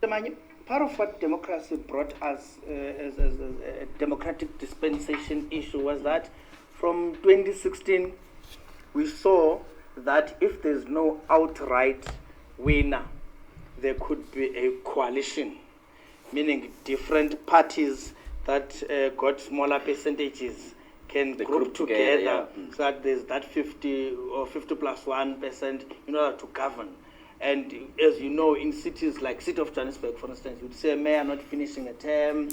Part of what democracy brought us as a democratic dispensation issue was that from 2016 we saw that if there's no outright winner, there could be a coalition, meaning different parties that got smaller percentages can group together, so that there's that 50 or 50 plus 1% in order to govern. And as you know, in cities like City of Johannesburg, for instance, you'd see a mayor not finishing a term,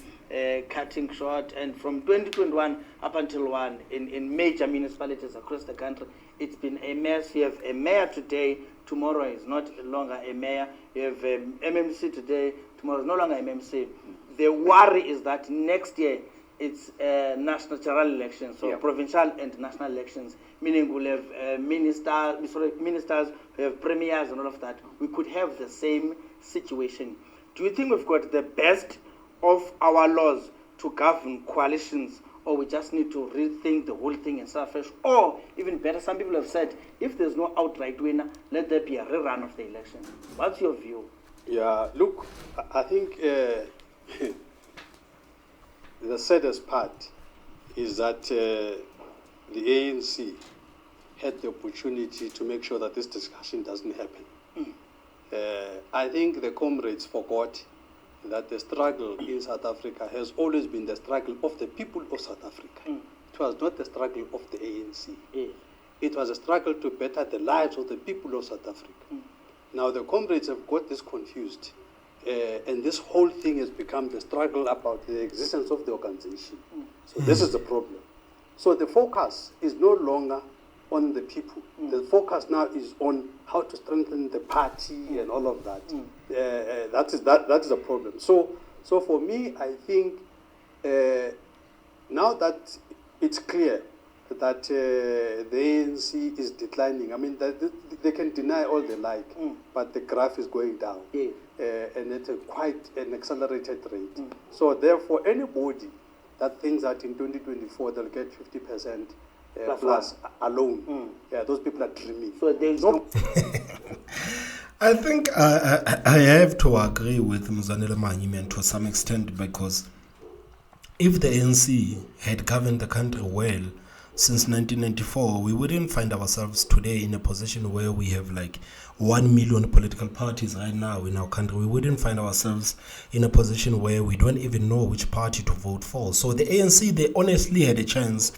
cutting short, and from 2021 up until one, in major municipalities across the country, it's been a mess. You have a mayor today, tomorrow is not longer a mayor. You have MMC today, tomorrow is no longer MMC. The worry is that next year, it's national general elections, so provincial and national elections, meaning we'll have ministers, we have premiers and all of that. We could have the same situation. Do you think we've got the best of our laws to govern coalitions, or we just need to rethink the whole thing and start fresh? Or even better, some people have said, if there's no outright winner, let there be a rerun of the election. What's your view? Yeah, look, I think the saddest part is that the ANC had the opportunity to make sure that this discussion doesn't happen. I think the comrades forgot that the struggle in South Africa has always been the struggle of the people of South Africa. It was not the struggle of the ANC. It was a struggle to better the lives of the people of South Africa. Now the comrades have got this confused. And this whole thing has become the struggle about the existence of the organization. So this is the problem. So the focus is no longer on the people. The focus now is on how to strengthen the party and all of that. That is a problem. So for me, I think now that it's clear that the ANC is declining, I mean, they can deny all they like, but the graph is going down. And at quite an accelerated rate. So therefore, anybody that thinks that in 2024 they'll get 50% plus alone, those people are dreaming. So there's no. I think I have to agree with Mzwanele Manyi to some extent, because if the ANC had governed the country well since 1994, we wouldn't find ourselves today in a position where we have like 1 million political parties right now in our country. We wouldn't find ourselves in a position where we don't even know which party to vote for. So the ANC, they honestly had a chance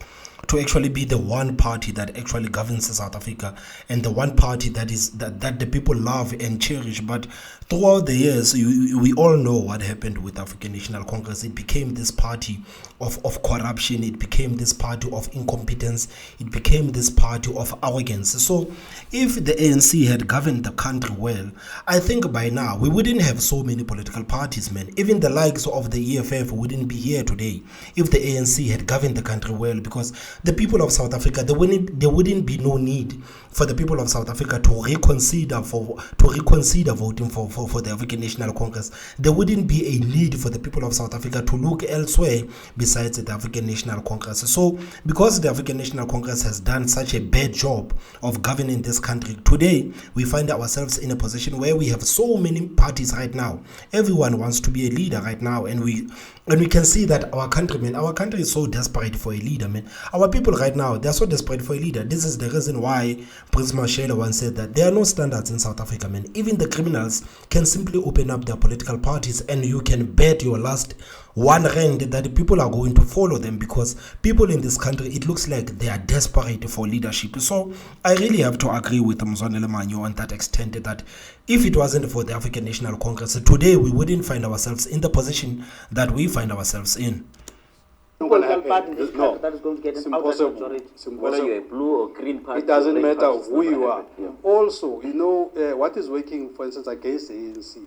to actually be the one party that actually governs South Africa, and the one party that is that the people love and cherish. But throughout the years, we all know what happened with African National Congress. It became this party of corruption. It became this party of incompetence. It became this party of arrogance. So if the ANC had governed the country well, I think by now we wouldn't have so many political parties, man. Even the likes of the EFF wouldn't be here today if the ANC had governed the country well, because the people of South Africa, there wouldn't be no need for the people of South Africa to reconsider voting for the African National Congress. There wouldn't be a need for the people of South Africa to look elsewhere besides the African National Congress. So because the African National Congress has done such a bad job of governing this country, today we find ourselves in a position where we have so many parties right now. Everyone wants to be a leader right now, and we can see that our country is so desperate for a leader, man. Our people right now, they're so desperate for a leader. This is the reason why Prince Mashela once said that there are no standards in South Africa, man. Even the criminals can simply open up their political parties, and you can bet your last R1 that the people are going to follow them, because people in this country, it looks like they are desperate for leadership. So I really have to agree with Mzwanele Manyi on that extent, that if it wasn't for the African National Congress, today we wouldn't find ourselves in the position that we find ourselves in. Political party in this country that is going to get an outright majority. Whether you're a blue or green party, it doesn't matter who you are. Also, you know, what is working, for instance, against the ANC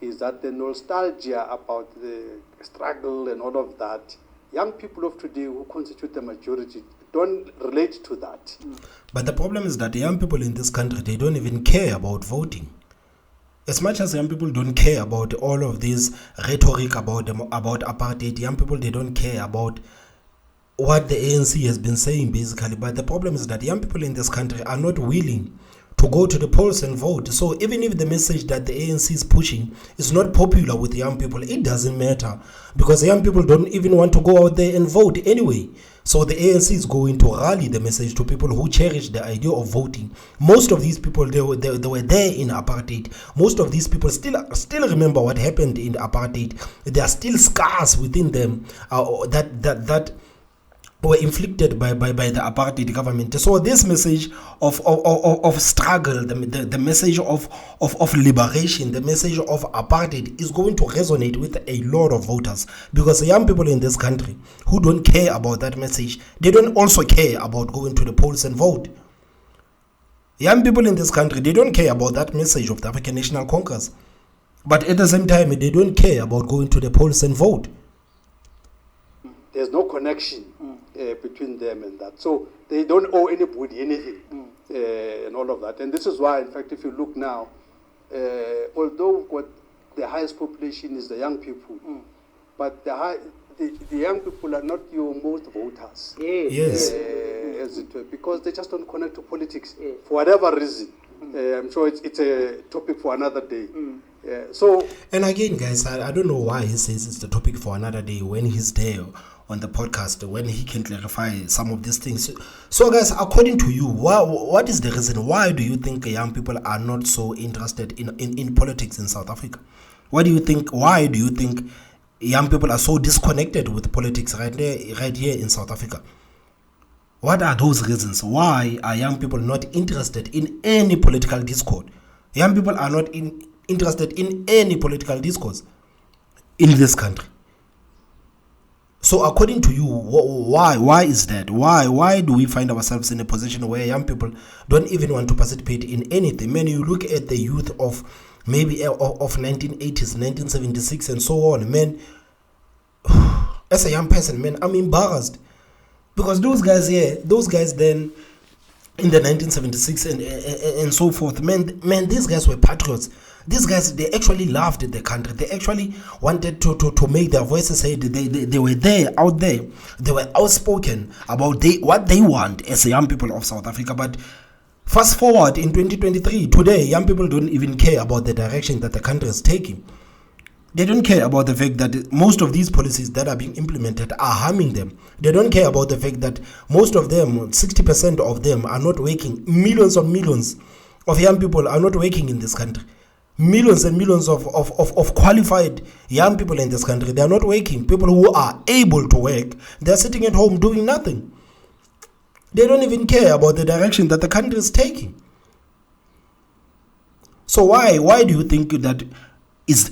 is that the nostalgia about the struggle and all of that, young people of today who constitute the majority don't relate to that. But the problem is that the young people in this country, they don't even care about voting. As much as young people don't care about all of this rhetoric about apartheid, young people, they don't care about what the ANC has been saying, basically. But the problem is that young people in this country are not willing to go to the polls and vote. So even if the message that the ANC is pushing is not popular with young people, it doesn't matter, because young people don't even want to go out there and vote anyway. So the ANC is going to rally the message to people who cherish the idea of voting. Most of these people, they were there in apartheid. Most of these people still remember what happened in apartheid. There are still scars within them that were inflicted by the apartheid government. So this message of struggle, the message of liberation, the message of apartheid is going to resonate with a lot of voters, because the young people in this country who don't care about that message, they don't also care about going to the polls and vote. Young people in this country, they don't care about that message of the African National Congress, but at the same time, they don't care about going to the polls and vote. There's no connection between them and that. So they don't owe anybody anything and all of that. And this is why, in fact, if you look now, although what the highest population is the young people, but the young people are not your most voters. Yes. As it were, because they just don't connect to politics for whatever reason. I'm sure it's a topic for another day. So, and again, guys, I don't know why he says it's the topic for another day when he's there on the podcast, when he can clarify some of these things. So guys, according to you, what is the reason? Why do you think young people are not so interested in politics in South Africa? What do you think? Why do you think young people are so disconnected with politics right here in South Africa? What are those reasons? Why are young people not interested in any political discourse? Young people are not interested in any political discourse in this country. So according to you, why is that? Why do we find ourselves in a position where young people don't even want to participate in anything? Man, you look at the youth of maybe of 1980s, 1976 and so on, man, as a young person, man, I'm embarrassed. Because those guys then in the 1976 and so forth, man, these guys were patriots. These guys, they actually loved the country. They actually wanted to make their voices heard. They were there, out there. They were outspoken about what they want as young people of South Africa. But fast forward in 2023, today, young people don't even care about the direction that the country is taking. They don't care about the fact that most of these policies that are being implemented are harming them. They don't care about the fact that most of them, 60% of them, are not working. Millions of young people are not working in this country. Millions and millions of qualified young people in this country, they are not working. People who are able to work, they are sitting at home doing nothing. They don't even care about the direction that the country is taking. So why do you think that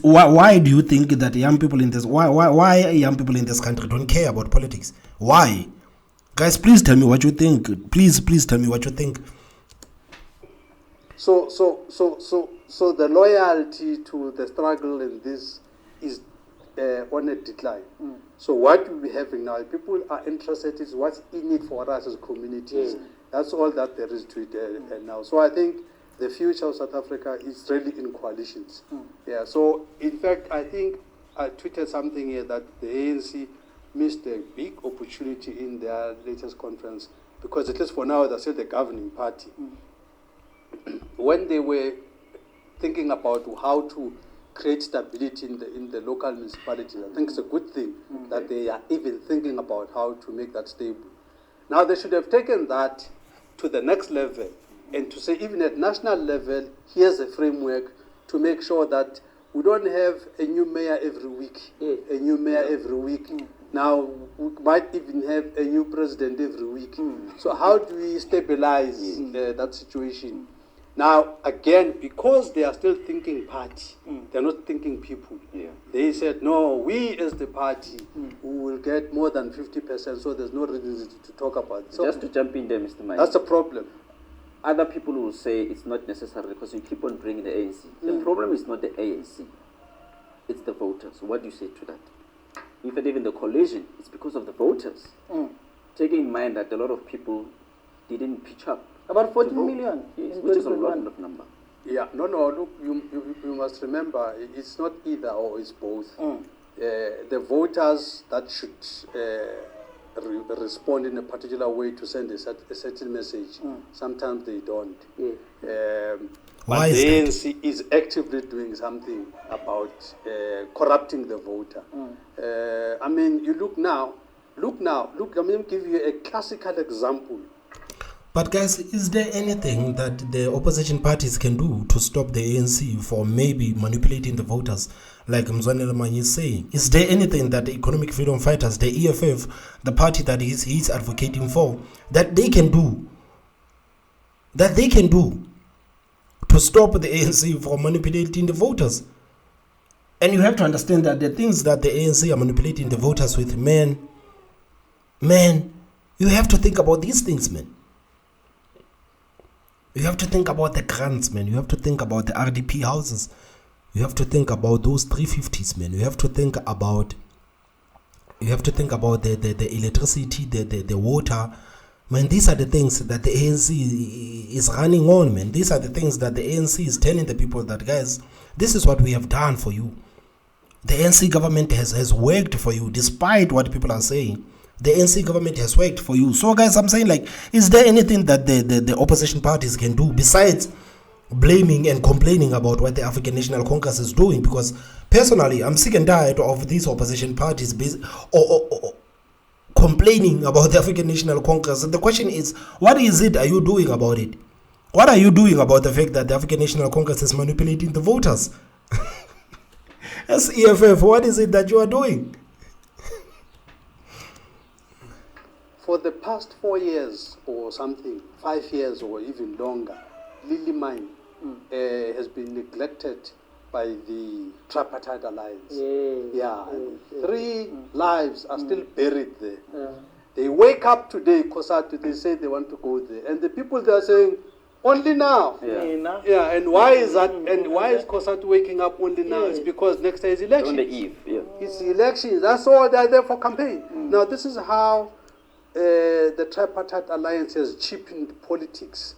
why do you think that young people in this why young people in this country don't care about politics? Why? Guys, please tell me what you think. Please tell me what you think. So the loyalty to the struggle in this is on a decline. So what we're having now, people are interested in what's in it for us as communities. That's all that there is to it now. So I think the future of South Africa is really in coalitions. Yeah. So in fact, I think I tweeted something here that the ANC missed a big opportunity in their latest conference, because at least for now they're still the governing party. When they were thinking about how to create stability in the local municipalities, I think it's a good thing that they are even thinking about how to make that stable. Now they should have taken that to the next level and to say, even at national level, here's a framework to make sure that we don't have a new mayor every week. Now we might even have a new president every week. So how do we stabilize that situation? Now, again, because they are still thinking party, they're not thinking people. They said, no, we as the party, we will get more than 50%, so there's no reason to talk about it. So just to jump in there, Mr. Manyi. That's the problem. Other people will say it's not necessary because you keep on bringing the ANC. The problem is not the ANC, it's the voters. What do you say to that? In fact, even the coalition, it's because of the voters. Taking in mind that a lot of people didn't pitch up. About 14 million. Which is a lot of number. Yeah, no, look, you must remember, it's not either or, it's both. The voters that should respond in a particular way to send a certain message. Sometimes they don't. Why but is the that? ANC is actively doing something about corrupting the voter. I mean, you look now, let me give you a classical example. But guys, is there anything that the opposition parties can do to stop the ANC for maybe manipulating the voters, like Mzwanele Manyi is saying? Is there anything that the Economic Freedom Fighters, the EFF, the party that he's advocating for, that they can do? That they can do to stop the ANC from manipulating the voters? And you have to understand that the things that the ANC are manipulating the voters with, man, you have to think about these things, man. You have to think about the grants, man. You have to think about the RDP houses. You have to think about those 350s, man. You have to think about the electricity, the water. Man, these are the things that the ANC is running on, man. These are the things that the ANC is telling the people that, guys, this is what we have done for you. The ANC government has worked for you, despite what people are saying. The ANC government has worked for you. So, guys, I'm saying, like, is there anything that the opposition parties can do besides blaming and complaining about what the African National Congress is doing? Because, personally, I'm sick and tired of these opposition parties complaining about the African National Congress. And the question is, what is it are you doing about it? What are you doing about the fact that the African National Congress is manipulating the voters? As EFF, what is it that you are doing? For the past 4 years or something, 5 years or even longer, Lily Mine has been neglected by the Tripartite Alliance. Three lives are still buried there. They wake up today, COSATU, they say they want to go there. And the people there are saying, only now. And why is that? And why is COSATU waking up only now? It's because next day is election. On the eve, It's election. That's all they're there for campaign. Now, this is how the Tripartite Alliance has cheapened politics.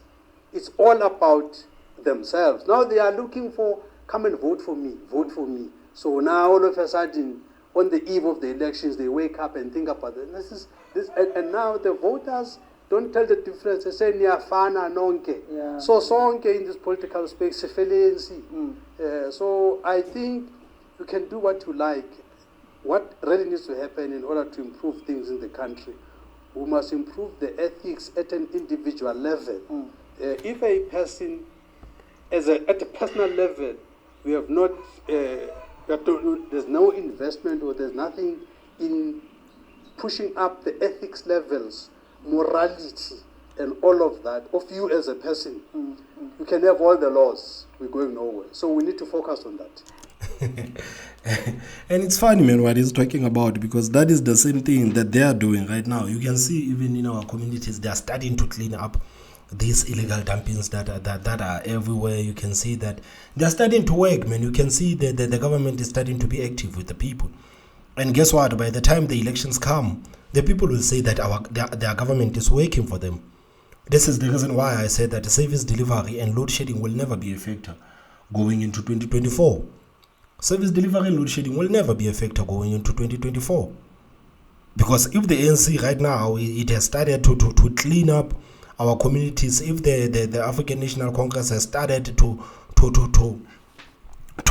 It's all about themselves. Now they are looking for, come and vote for me, vote for me. So now all of a sudden, on the eve of the elections, they wake up and think about it. And now the voters don't tell the difference. They say, Niafana nonke. So sonke in this political space, ANC. So I think you can do what you like. What really needs to happen in order to improve things in the country, we must improve the ethics at an individual level. If a person, at a personal level, we have not, there's no investment or there's nothing in pushing up the ethics levels, morality, and all of that, of you as a person, you can have all the laws, we're going nowhere. So we need to focus on that. And it's funny, man, what he's talking about, because that is the same thing that they are doing right now. You can see even in our communities, they are starting to clean up these illegal dumpings that are everywhere. You can see that they are starting to work, man. You can see that the government is starting to be active with the people. And guess what? By the time the elections come, the people will say that their government is working for them. This is the reason why I said that service delivery and load shedding will never be a factor going into 2024. Service delivery and load shedding will never be a factor going into 2024. Because if the ANC right now, it has started to clean up our communities, if the African National Congress has started to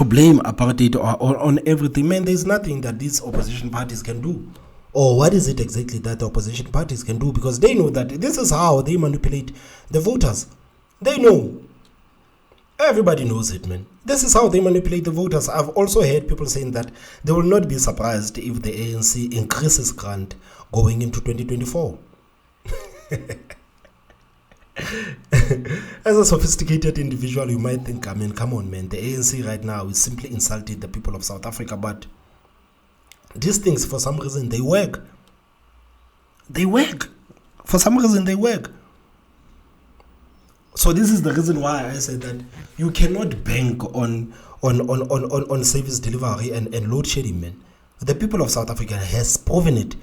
blame apartheid on everything, man, there's nothing that these opposition parties can do. Or what is it exactly that the opposition parties can do? Because they know that this is how they manipulate the voters. They know. Everybody knows it, man. This is how they manipulate the voters. I've also heard people saying that they will not be surprised if the ANC increases grant going into 2024. As a sophisticated individual, you might think, I mean, come on, man, the ANC right now is simply insulting the people of South Africa, but these things, for some reason, they work. They work. For some reason, they work. So this is the reason why I said that you cannot bank on service delivery and load shedding, man. The people of South Africa has proven it.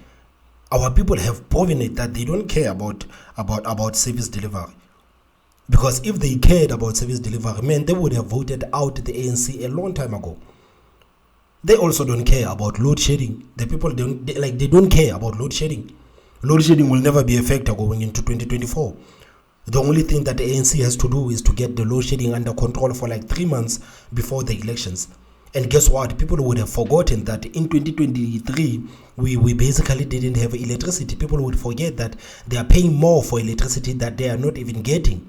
Our people have proven it that they don't care about service delivery. Because if they cared about service delivery, man, they would have voted out the ANC a long time ago. They also don't care about load shedding. The people they don't care about load shedding. Load shedding will never be a factor going into 2024. The only thing that the ANC has to do is to get the load shedding under control for like 3 months before the elections. And guess what? People would have forgotten that in 2023, we basically didn't have electricity. People would forget that they are paying more for electricity that they are not even getting.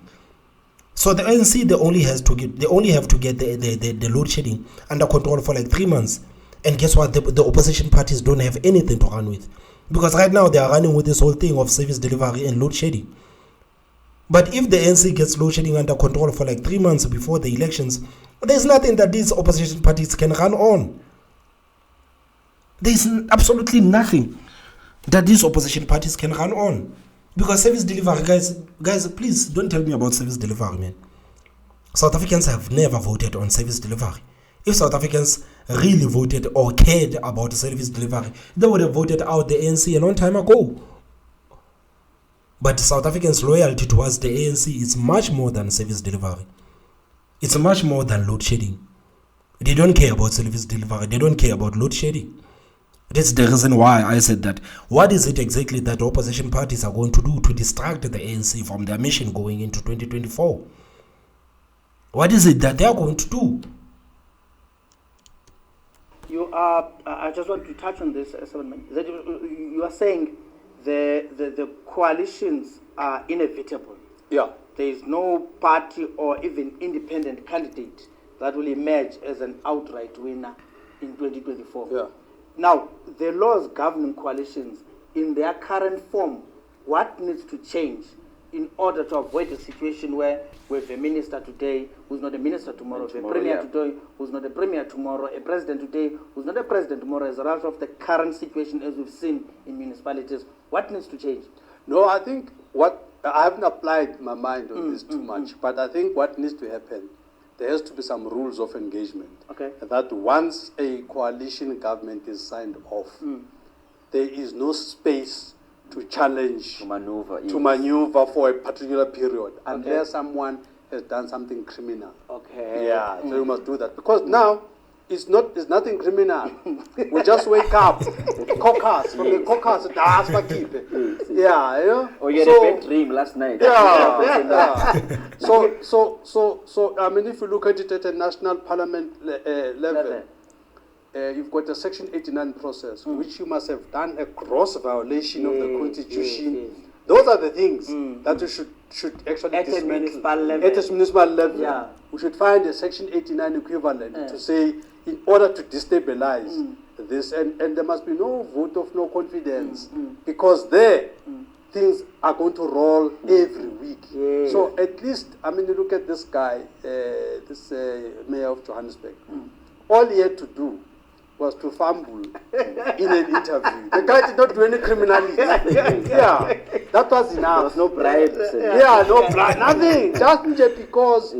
So the ANC, they only have to get the load shedding under control for like 3 months. And guess what? The opposition parties don't have anything to run with. Because right now they are running with this whole thing of service delivery and load shedding. But if the ANC gets load shedding under control for like 3 months before the elections, there's nothing that these opposition parties can run on. There's absolutely nothing that these opposition parties can run on. Because service delivery, guys, please don't tell me about service delivery, man. South Africans have never voted on service delivery. If South Africans really voted or cared about service delivery, they would have voted out the ANC a long time ago. But South Africans' loyalty towards the ANC is much more than service delivery. It's much more than load shedding. They don't care about service delivery. They don't care about load shedding. That's the reason why I said that. What is it exactly that the opposition parties are going to do to distract the ANC from their mission going into 2024? What is it that they are going to do? I just want to touch on this, that you are saying the coalitions are inevitable. Yeah. There is no party or even independent candidate that will emerge as an outright winner in 2024. Yeah. Now, the laws governing coalitions in their current form, what needs to change in order to avoid a situation where we have a minister today who's not a minister tomorrow, a premier today who's not a premier tomorrow, a president today who's not a president tomorrow, as a result of the current situation as we've seen in municipalities? What needs to change? No, I think I haven't applied my mind on this too much, but I think what needs to happen, there has to be some rules of engagement. Okay. That once a coalition government is signed off, there is no space to challenge, to maneuver for a particular period, unless someone has done something criminal. Okay. Yeah, so you must do that. Because now, it's nothing criminal. We just wake up, caucus, from the caucus, yeah, you know. Or you had a bad dream last night. Yeah. So I mean, if you look at it at a national parliament level, you've got a Section 89 process, which you must have done a gross violation of the Constitution. Yes. Those are the things that you should actually At a dismantle. municipal level. At a municipal level, Yeah. we should find a Section 89 equivalent to say, in order to destabilize this, and there must be no vote of no confidence, because there things are going to roll every week. Yes. So at least, I mean, you look at this guy, this mayor of Johannesburg. All he had to do was to fumble in an interview. The guy did not do any criminality. Yeah, that was enough. There was no bribe. Yeah, no bribe, nothing. Just because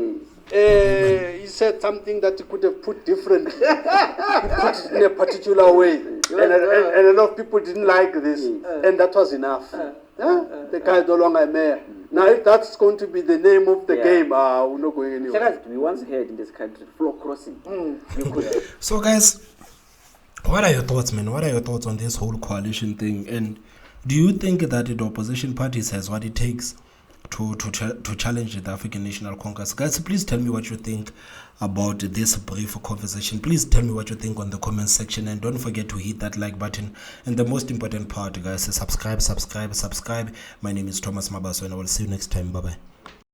he said something that he could have put differently. He put it in a particular way. And a lot of people didn't like this. And that was enough. The guy is no longer a mayor. Now, if that's going to be the name of the game, we're not going anywhere. We once had in this country floor crossing. You could So, guys, what are your thoughts, man? What are your thoughts on this whole coalition thing? And do you think that the opposition parties has what it takes to challenge the African National Congress? Guys, please tell me what you think about this brief conversation. Please tell me what you think on the comment section, and don't forget to hit that like button. And the most important part, guys, is subscribe. My name is Thomas Mabaso, and I will see you next time. Bye-bye.